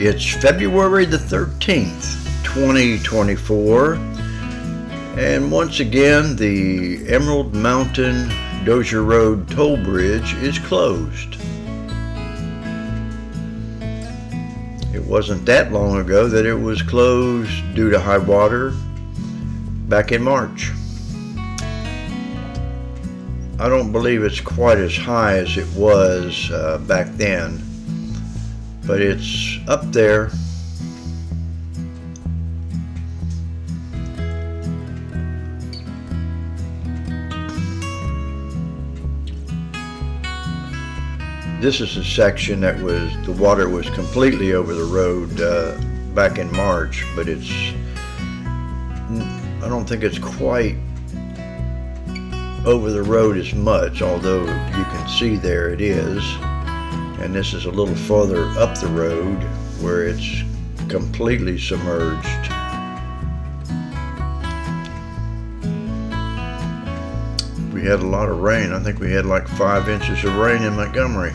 It's February the 13th, 2024, and once again the Emerald Mountain Dozier Road toll bridge is closed. It wasn't that long ago that it was closed due to high water back in March. I don't believe it's quite as high as it was back then, but it's up there. This is a section that the water was completely over the road back in March, but I don't think it's quite over the road as much, although you can see there it is. And this is a little further up the road where it's completely submerged. We had a lot of rain. I think we had like 5 inches of rain in Montgomery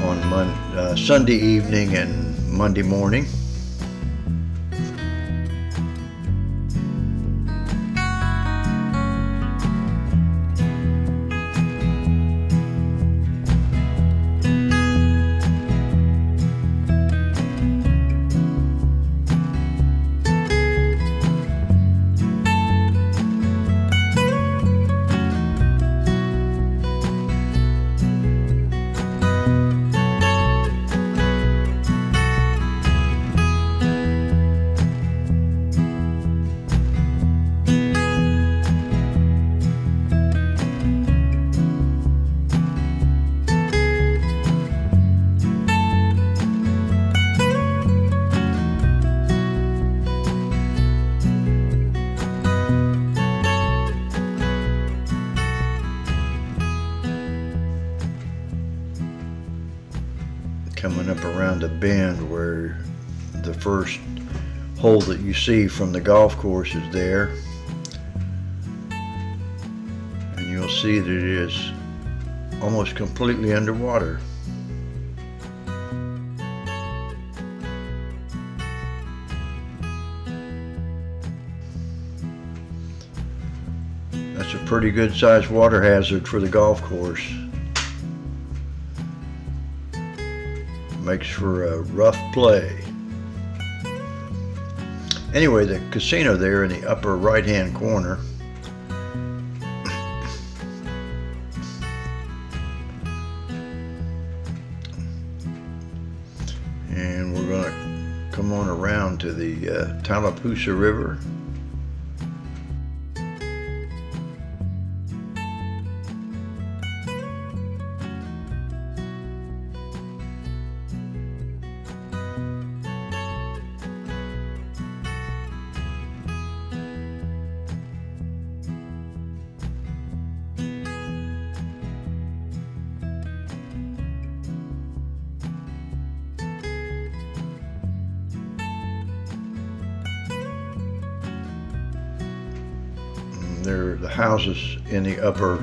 on Sunday evening and Monday morning. Coming up around a bend where the first hole that you see from the golf course is there, and you'll see that it is almost completely underwater. That's a pretty good sized water hazard for the golf course. Makes for a rough play. Anyway, the casino there in the upper right hand corner, and we're going to come on around to the Tallapoosa River. The houses in the upper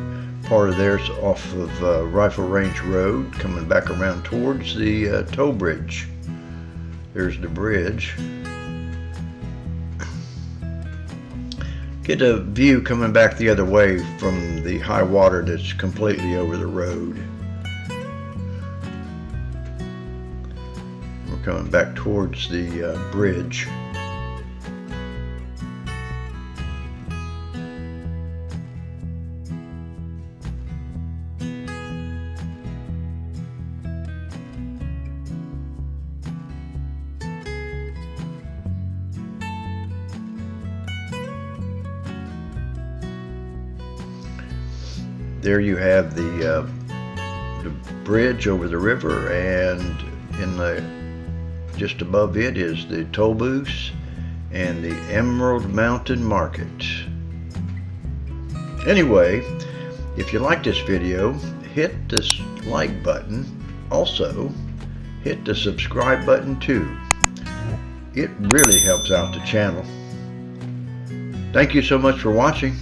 part of there is off of Rifle Range Road, coming back around towards the toll bridge. There's the bridge. Get a view coming back the other way from the high water that's completely over the road. We're coming back towards the bridge. There you have the bridge over the river, and just above it is the toll booths and the Emerald Mountain Market. Anyway, if you like this video, hit this like button. Also, hit the subscribe button too. It really helps out the channel. Thank you so much for watching.